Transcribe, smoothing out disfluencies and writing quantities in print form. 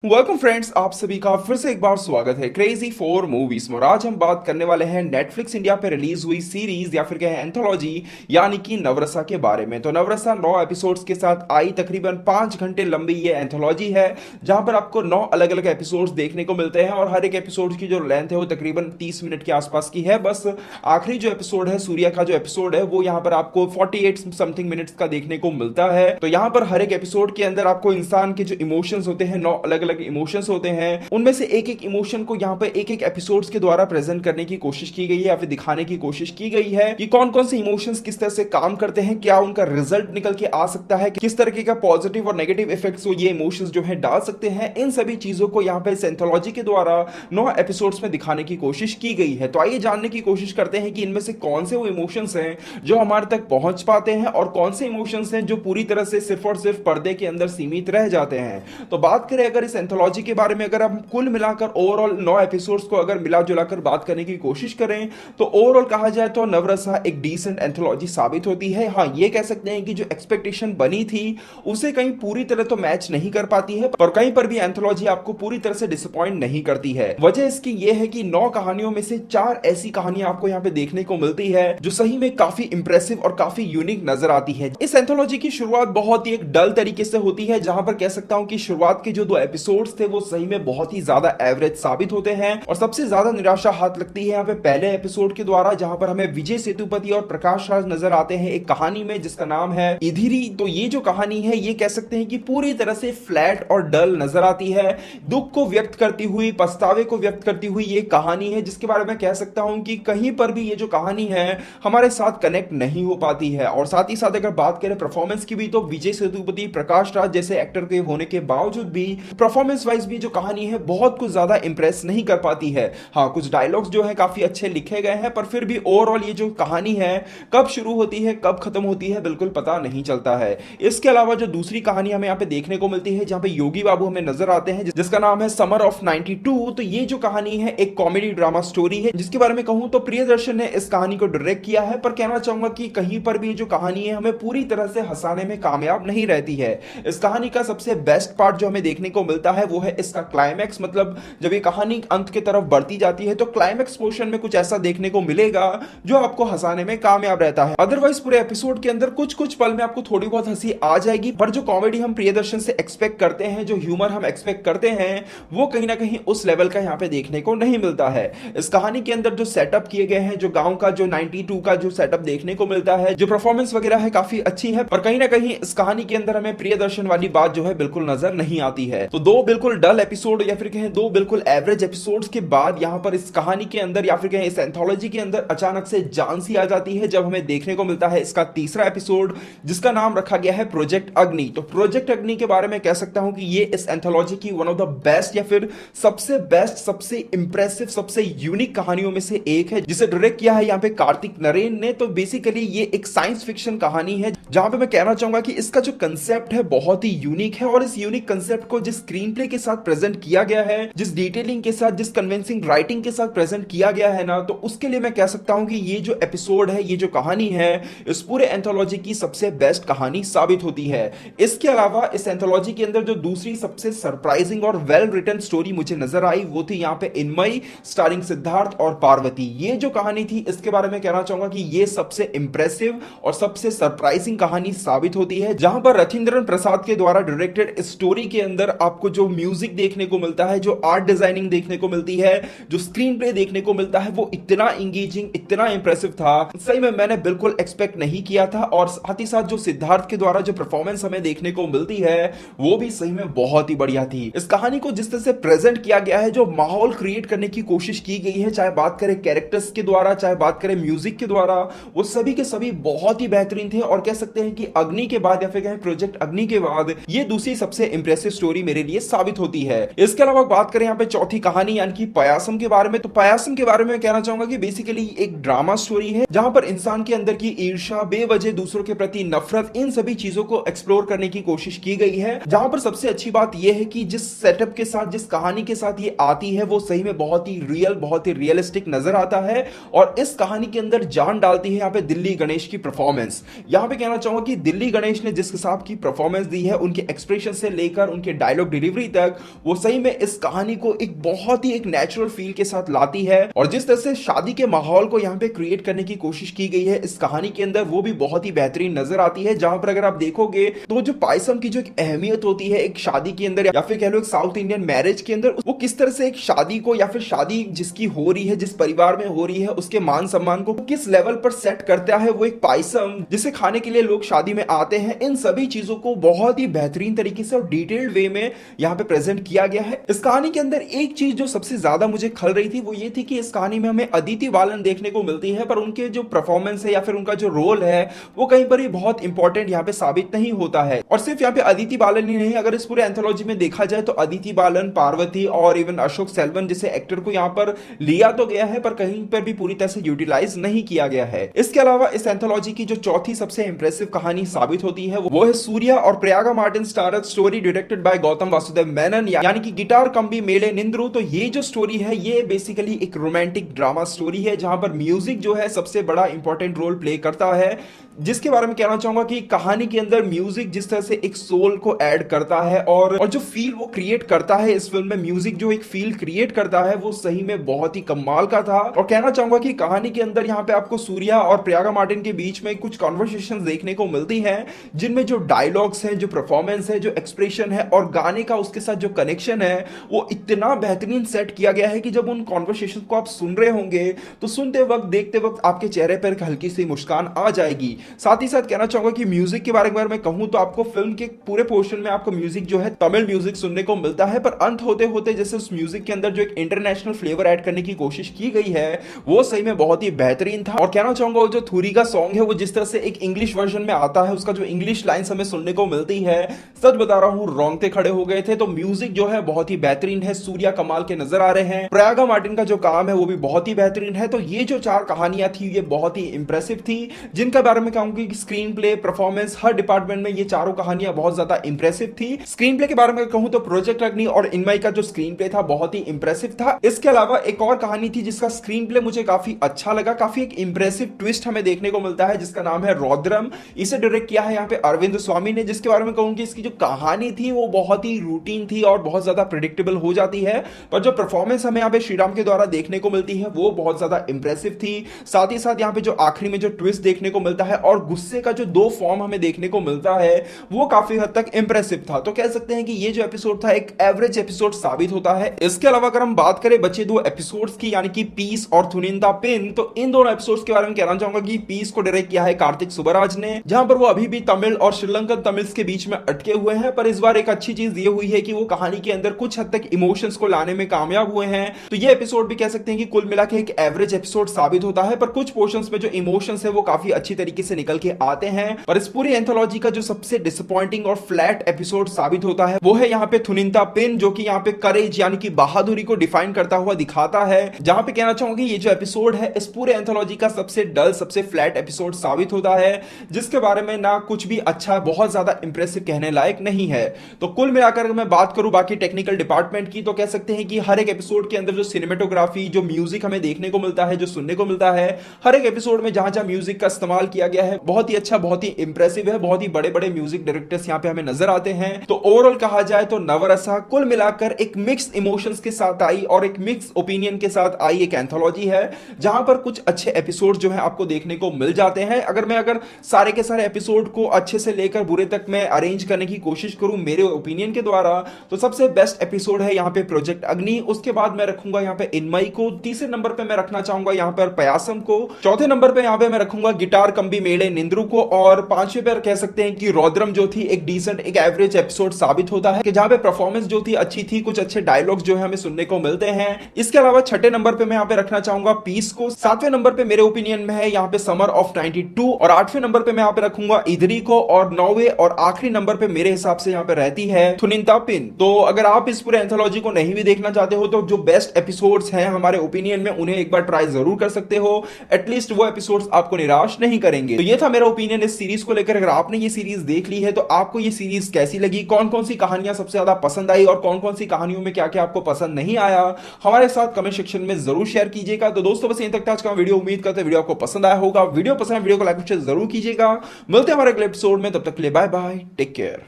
Welcome friends, आप सभी का फिर से एक बार स्वागत है क्रेजी फॉर मूवीज में। और आज हम बात करने वाले हैं नेटफ्लिक्स इंडिया पे रिलीज हुई सीरीज या फिर कहें एंथोलॉजी यानी कि नवरसा के बारे में। तो नवरसा 9 एपिसोड्स के साथ आई तकरीबन 5 घंटे लंबी ये एंथोलॉजी है, जहां पर आपको 9 अलग अलग एपिसोड्स देखने को मिलते हैं और हर एक एपिसोड की जो लेंथ है वो तकरीबन 30 मिनट के आसपास की है। बस आखिरी जो एपिसोड है, सूर्या का जो एपिसोड है, वो यहाँ पर आपको 48 समथिंग मिनट्स का देखने को मिलता है। तो यहाँ पर हर एक एपिसोड के अंदर आपको इंसान के जो इमोशंस होते हैं, 9 अलग अलग इमोशंस होते हैं, उनमें से एक एक इमोशन को यहाँ पे एक एक एपिसोड्स के द्वारा प्रेजेंट करने की कोशिश की गई है या फिर दिखाने की कोशिश की गई है कि कौन कौन से इमोशंस किस तरह से काम करते हैं, क्या उनका रिजल्ट निकल के आ सकता है, किस तरीके का पॉजिटिव और नेगेटिव इफेक्ट्स वो ये इमोशंस जो है डाल सकते हैं। इन सभी चीजों को यहाँ पे एंथोलॉजी के द्वारा 9 एपिसोड्स में दिखाने की कोशिश की गई है। तो आइए जानने की कोशिश करते हैं कि इनमें से कौन से वो इमोशंस हैं जो हमारे तक पहुंच पाते हैं और कौन से इमोशंस हैं जो पूरी तरह से सिर्फ और सिर्फ पर्दे के अंदर सीमित रह जाते हैं। तो बात करें अगर इस एंथोलॉजी के बारे में, अगर हम कुल मिलाकर ओवरऑल 9 एपिसोड्स को अगर मिला जुलाकर बात करने की कोशिश करें तो ओवरऑल कहा जाए तो नवरसा एक डिसेंट एंथोलॉजी साबित होती है। हाँ, ये कह सकते हैं कि जो एक्सपेक्टेशन बनी थी उसे कहीं पूरी तरह तो मैच नहीं कर पाती है, पर कहीं पर भी एंथोलॉजी आपको पूरी तरह से डिसअपॉइंट नहीं करती है। वजह इसकी ये है कि 9 कहानियों में से 4 ऐसी कहानियां आपको यहाँ पे देखने को मिलती है जो सही में काफी इंप्रेसिव और काफी यूनिक नजर आती है। इस एंथोलॉजी की शुरुआत बहुत ही एक डल तरीके से होती है, जहां पर कह सकता हूं कि शुरुआत के जो 2 एपिसोड्स थे वो सही में बहुत ही ज्यादा एवरेज साबित होते हैं और सबसे ज्यादा निराशा हाथ लगती है यहाँ पे पहले एपिसोड के द्वारा, जहां पर हमें विजय सेतुपति और प्रकाश राज नजर आते हैं एक कहानी में जिसका नाम है इधिरी। तो ये जो कहानी है ये कह सकते हैं कि पूरी तरह से फ्लैट और डल नजर आती है। दुख को व्यक्त करती हुई, पछतावे को व्यक्त करती हुई ये कहानी है जिसके बारे में कह सकता हूं कि कहीं पर भी ये जो कहानी है हमारे साथ कनेक्ट नहीं हो पाती है। और साथ ही साथ अगर बात करें परफॉर्मेंस की भी, तो विजय सेतुपति, प्रकाश राज जैसे एक्टर के होने के बावजूद भी परफॉर्मेंस वाइज भी जो कहानी है बहुत कुछ ज्यादा इंप्रेस नहीं कर पाती है। हाँ, कुछ डायलॉग्स जो है काफी अच्छे लिखे गए हैं, पर फिर भी ओवरऑल ये जो कहानी है कब शुरू होती है कब खत्म होती है बिल्कुल पता नहीं चलता है। इसके अलावा जो दूसरी कहानी हमें यहाँ पे देखने को मिलती है, जहां पे योगी बाबू हमें नजर आते हैं, जिसका नाम है समर ऑफ 92। तो ये जो कहानी है एक कॉमेडी ड्रामा स्टोरी है, जिसके बारे में कहूं तो प्रियदर्शन ने इस कहानी को डायरेक्ट किया है। पर कहना चाहूंगा कि कहीं पर भी जो कहानी है हमें पूरी तरह से हंसाने में कामयाब नहीं रहती है। इस कहानी का सबसे बेस्ट पार्ट जो हमें देखने को मिलता है वो है इसका क्लाइमैक्स। मतलब जब ये कहानी अंत की तरफ बढ़ती जाती है तो क्लाइमैक्स पोर्शन में कुछ ऐसा देखने को मिलेगा जो आपको हंसाने में कामयाब रहता है। अदरवाइज पूरे एपिसोड के अंदर कुछ कुछ पल में आपको थोड़ी बहुत हंसी आ जाएगी, पर जो कॉमेडी हम प्रियदर्शन से एक्सपेक्ट करते हैं, जो ह्यूमर हम एक्सपेक्ट करते हैं, वो कहीं ना कहीं उस लेवल का यहाँ पे देखने को नहीं मिलता है। इस कहानी के अंदर जो सेटअप किए गए हैं, जो गांव का जो 92 का जो सेटअप देखने को मिलता है, जो परफॉर्मेंस वगैरह है काफी अच्छी है, पर कहीं ना कहीं इस कहानी के अंदर हमें प्रियदर्शन वाली बात जो है बिल्कुल नजर नहीं आती है। तो 2 बिल्कुल डल एपिसोड या फिर कहें 2 बिल्कुल एवरेज एपिसोड्स के बाद यहाँ पर इस कहानी के अंदर या फिर कहें इस एंथोलॉजी के अंदर अचानक से जान सी आ जाती है, जब हमें देखने को मिलता है इसका तीसरा एपिसोड जिसका नाम रखा गया है प्रोजेक्ट अग्नि। तो प्रोजेक्ट अग्नि के बारे में कह सकता हूं कि ये इस एंथोलॉजी की वन ऑफ द बेस्ट या फिर सबसे बेस्ट, सबसे इंप्रेसिव, सबसे यूनिक कहानियों में से एक है, जिसे डायरेक्ट किया है यहाँ पे कार्तिक नरेन ने। तो बेसिकली ये एक साइंस फिक्शन कहानी है, जहां पे मैं कहना चाहूंगा कि इसका जो कंसेप्ट है बहुत ही यूनिक है और इस यूनिक कंसेप्ट को जिस स्क्रीन प्ले के साथ प्रेजेंट किया गया है, जिस डिटेलिंग के साथ, जिस कन्विंसिंग राइटिंग के साथ प्रेजेंट किया गया है ना, तो उसके लिए मैं कह सकता हूं कि ये जो एपिसोड है, ये जो कहानी है, इस पूरे एंथोलॉजी की सबसे बेस्ट कहानी साबित होती है। इसके अलावा इस एंथोलॉजी के अंदर जो दूसरी सबसे सरप्राइजिंग और वेल रिटन स्टोरी मुझे नजर आई वो थी यहाँ पे इनमई स्टारिंग सिद्धार्थ और पार्वती। ये जो कहानी थी इसके बारे में कहना चाहूंगा कि ये सबसे इंप्रेसिव और सबसे सरप्राइजिंग कहानी साबित होती है, जहां पर रथिंद्रन प्रसाद के द्वारा डायरेक्टेड स्टोरी के अंदर आपको जो म्यूजिक देखने को मिलता है, जो आर्ट डिजाइनिंग देखने को मिलती है, जो स्क्रीन प्ले देखने को मिलता है, वो इतना इंगेजिंग, इतना इंप्रेसिव था, सही में मैंने बिल्कुल एक्सपेक्ट नहीं किया था। और साथ ही साथ जो सिद्धार्थ के द्वारा जो परफॉर्मेंस हमें देखने को मिलती है वो भी सही में बहुत ही बढ़िया थी। इस कहानी को जिस तरह से प्रेजेंट किया गया है, जो माहौल क्रिएट करने की कोशिश की गई है, चाहे बात करें कैरेक्टर्स के द्वारा, चाहे बात करें म्यूजिक के द्वारा, वो सभी के सभी बहुत ही बेहतरीन थे। और कह सकते हैं कि अग्नि के बाद या फिर कहें प्रोजेक्ट अग्नि के बाद ये दूसरी सबसे इंप्रेसिव स्टोरी मेरे लिए साबित होती है। इसके अलावा बात करें यहाँ पे चौथी कहानी यानी कि पयासम के बारे में, तो पयासम के बारे में कहना चाहूंगा कि बेसिकली एक ड्रामा स्टोरी है, जहां पर इंसान के अंदर की ईर्ष्या, बेवजह दूसरों के प्रति नफरत, इन सभी चीजों को एक्सप्लोर करने की कोशिश की गई है। जहां पर सबसे अच्छी बात यह है कि जिस सेटअप के साथ, जिस कहानी के साथ ये आती है, वो सही में बहुत ही रियल, बहुत ही रियलिस्टिक नजर आता है। और इस कहानी के अंदर जान डालती है यहाँ पे दिल्ली गणेश की परफॉर्मेंस। यहाँ पे कहना चाहूंगा कि दिल्ली गणेश ने जिस हिसाब की परफॉर्मेंस दी है, उनके एक्सप्रेशन से लेकर उनके डायलॉग डिलीवरी डिलीवरी तक, वो सही में इस कहानी को एक बहुत ही एक नेचुरल फील के साथ लाती है। और जिस तरह से शादी के माहौल को यहाँ पे क्रिएट करने की कोशिश की गई है इस कहानी के अंदर, वो भी बहुत ही बेहतरीन नजर आती है। जहां पर अगर आप देखोगे तो जो पायसम की जो एक अहमियत होती है एक शादी के अंदर, या फिर कह लो एक साउथ इंडियन मैरिज के अंदर, वो किस तरह से एक शादी को, या फिर शादी जिसकी हो रही है, जिस परिवार में हो रही है, उसके मान सम्मान को किस लेवल पर सेट करता है वो एक पायसम जिसे खाने के लिए लोग शादी में आते हैं, इन सभी चीजों को बहुत ही बेहतरीन तरीके से और डिटेल्ड वे में यहाँ पे प्रेजेंट किया गया है। इस कहानी के अंदर एक चीज जो सबसे ज्यादा मुझे खल रही थी वो ये थी कि इस कहानी में हमें अदिति बालन देखने को मिलती है, पर उनके जो परफॉर्मेंस है या फिर उनका जो रोल है वो कहीं पर ही बहुत इंपॉर्टेंट यहाँ पे साबित नहीं होता है। और सिर्फ यहाँ पे अदिति बालन ही नहीं, अगर इस पूरे एंथोलॉजी में देखा जाए तो अदिति बालन, पार्वती और इवन अशोक सेल्वन जैसे एक्टर को यहाँ पर लिया तो गया है, पर कहीं पर भी पूरी तरह से यूटिलाइज नहीं किया गया है। इसके अलावा इस एंथोलॉजी की जो चौथी सबसे इंप्रेसिव कहानी साबित होती है वो है सूर्या और Prayaga Martin starrer story directed by Gautam Vasudev Menon, यानी कि गिटार कम्बी मेले निंद्रू। तो ये जो स्टोरी है ये बेसिकली एक रोमांटिक ड्रामा स्टोरी है जहां पर म्यूजिक जो है सबसे बड़ा इंपॉर्टेंट रोल प्ले करता है, जिसके बारे में कहना चाहूंगा कि कहानी के अंदर म्यूजिक जिस तरह से एक सोल को ऐड करता है और जो फील वो क्रिएट करता है इस फिल्म में, म्यूजिक जो एक फील क्रिएट करता है वो सही में बहुत ही कमाल का था। और कहना चाहूंगा कि कहानी के अंदर यहाँ पे आपको सूर्या और प्रयागा मार्टिन के बीच में कुछ कॉन्वर्सेशन देखने को मिलती हैं, जिनमें जो डायलॉग्स हैं, जो परफॉर्मेंस है, जो एक्सप्रेशन है और गाने का उसके साथ जो कनेक्शन है वो इतना बेहतरीन सेट किया गया है कि जब उन कॉन्वर्सेशन को आप सुन रहे होंगे तो सुनते वक्त, देखते वक्त आपके चेहरे पर एक हल्की सी मुस्कान आ जाएगी। साथ ही साथ कहना चाहूंगा कि म्यूजिक के बारे में कहूं तो आपको फिल्म के पूरे पोर्शन में आपको म्यूजिक जो है तमिल म्यूजिक सुनने को मिलता है, पर अंत होते होते जैसे उस म्यूजिक के अंदर जो एक इंटरनेशनल फ्लेवर ऐड करने की कोशिश की गई है वो सही में बहुत ही बेहतरीन था। और कहना चाहूंगा वो जो थूरी का सॉन्ग है वो जिस तरह से एक इंग्लिश वर्जन में आता है, उसका जो इंग्लिश लाइंस हमें सुनने को मिलती है, सच बता रहा हूं रोंगटे खड़े हो गए थे। तो म्यूजिक जो है बहुत ही बेहतरीन है, सूर्या कमाल के नजर आ रहे हैं, प्रयागा मार्टिन का जो काम है वो भी बहुत ही बेहतरीन है। तो ये जो चार कहानियां थी ये बहुत ही इंप्रेसिव थी, जिनके बारे में कहूंगी कि स्क्रीन प्ले, परफॉर्मेंस, हर डिपार्टमेंट में ये चारों कहानियां बहुत ज्यादा इंप्रेसिव थी। स्क्रीन प्ले के बारे में कहूं तो प्रोजेक्ट अग्नि और इनमई का जो स्क्रीन प्ले था बहुत ही इंप्रेसिव था। इसके अलावा एक और कहानी थी जिसका स्क्रीन प्ले मुझे काफी अच्छा लगा, काफी एक इंप्रेसिव ट्विस्ट हमें देखने को मिलता है जिसका नाम है रौद्रम। इसे डायरेक्ट किया है यहाँ पे अरविंद स्वामी ने, जिसके बारे में कहूंगी इसकी जो कहानी थी वो बहुत ही रूटीन थी और बहुत ज्यादा प्रेडिक्टेबल हो जाती है, पर जो परफॉर्मेंस हमें यहाँ पे श्रीराम के द्वारा देखने को मिलती है वो बहुत ज्यादा इंप्रेसिव थी। साथ ही साथ यहाँ पे जो आखिरी में जो ट्विस्ट देखने को मिलता है और गुस्से का जो दो फॉर्म हमें देखने को मिलता है वो काफी हद तक इंप्रेसिव था। तो कह सकते हैं कि ये जो एपिसोड था एक एवरेज एपिसोड साबित होता है। इसके अलावा अगर हम बात करें बचे दो एपिसोड्स की, यानी कि पीस और थुनिंदा पिन, तो इन दोनों एपिसोड्स के बारे में कहना चाहूंगा कि पीस को डायरेक्ट किया है कार्तिक सुबराज ने, जहां पर वो अभी भी तमिल और श्रीलंकन तमिल्स के बीच में अटके हुए हैं, पर इस बार एक अच्छी चीज ये हुई है कि वो कहानी के अंदर कुछ हद तक इमोशंस को लाने में कामयाब हुए हैं। तो ये एपिसोड भी कह सकते हैं कि कुल मिला के एक एवरेज एपिसोड साबित होता है, पर कुछ पोर्शंस में जो इमोशंस है वो काफी अच्छी तरीके से निकल के आते हैं। पर इस पूरी एंथोलॉजी का जो सबसे डिसअपॉइंटिंग और फ्लैट एपिसोड साबित होता है वो है यहाँ पे थुनिंता पिन, जो कि यहाँ पे करेज यानी कि बहादुरी को डिफाइन करता हुआ दिखाता है। जहां पे कहना चाहूंगा ये जो एपिसोड है इस पूरे एंथोलॉजी का सबसे डल, सबसे फ्लैट एपिसोड साबित होता है, जिसके बारे में ना कुछ भी अच्छा, बहुत ज्यादा इंप्रेसिव कहने लायक नहीं है। तो कुल मिलाकर अगर मैं बात करूं बाकी टेक्निकल डिपार्टमेंट की, तो कह सकते हैं कि हर एक एपिसोड के अंदर जो सिनेमेटोग्राफी, जो म्यूजिक हमें देखने को मिलता है, जो सुनने को मिलता है, हर एक एपिसोड में जहां जहां म्यूजिक का इस्तेमाल किया गया है बहुत ही अच्छा, बहुत ही इंप्रेसिव है। बहुत ही बड़े बड़े म्यूजिक डायरेक्टर्स यहाँ पे हमें नजर आते हैं। तो ओवरऑल कहा जाए तो नवरसा कुल मिलाकर एक मिक्स इमोशंस के साथ आई और एक मिक्स ओपिनियन के साथ आई एक एंथोलॉजी है, जहां पर कुछ अच्छे एपिसोड जो है आपको देखने को मिल जाते हैं। अगर सारे के सारे एपिसोड को अच्छे से लेकर बुरे तक मैं अरेंज करने की कोशिश करूं मेरे ओपिनियन के द्वारा, तो सबसे बेस्ट एपिसोड है यहाँ पे प्रोजेक्ट अग्नि। उसके बाद मैं रखूंगा यहाँ पे इनमई को, तीसरे नंबर पे मैं रखना चाहूंगा यहाँ पर पयासम को, चौथे नंबर पे यहाँ पे मैं रखूंगा गिटार कम्बी मेले निंद्रू को, और पांचवे पे कह सकते हैं कि रौद्रम जो थी एक डिसेंट, एक एवरेज एपिसोड साबित होता है कि जहां पे परफॉर्मेंस जो थी अच्छी थी, कुछ अच्छे डायलॉग्स जो है हमें सुनने को मिलते हैं। इसके अलावा छठे नंबर पे मैं यहाँ पे रखना चाहूंगा पीस को, सातवें नंबर पे मेरे ओपिनियन में है यहाँ पे समर ऑफ 92, और आठवें नंबर पे मैं यहाँ पे रखूंगा इधरी को, और नौवे और आखिरी नंबर पे मेरे हिसाब से यहाँ पे रहती है थुनिंता पिन। तो अगर आप इस पूरे एंथोलॉजी को नहीं भी देखना चाहते हो तो जो बेस्ट एपिसोड्स हैं हमारे ओपिनियन में उन्हें एक बार ट्राई जरूर कर सकते हो, एटलीस्ट वो एपिसोड्स आपको निराश नहीं करेंगे। तो ये था मेरा ओपिनियन इस सीरीज को लेकर। अगर आपने ये सीरीज देख ली है तो आपको ये सीरीज कैसी लगी, कौन कौन सी कहानियां सबसे ज्यादा पसंद आई और कौन कौन सी कहानियों में क्या क्या आपको पसंद नहीं आया, हमारे साथ कमेंट सेक्शन में जरूर शेयर कीजिएगा। तो दोस्तों बस यहीं तक था आज का वीडियो, उम्मीद करते हैं वीडियो आपको पसंद आया होगा। वीडियो पसंद है वीडियो को लाइक शेयर जरूर कीजिएगा। मिलते हैं हमारे अगले एपिसोड में, तब तक के लिए बाय बाय, टेक केयर।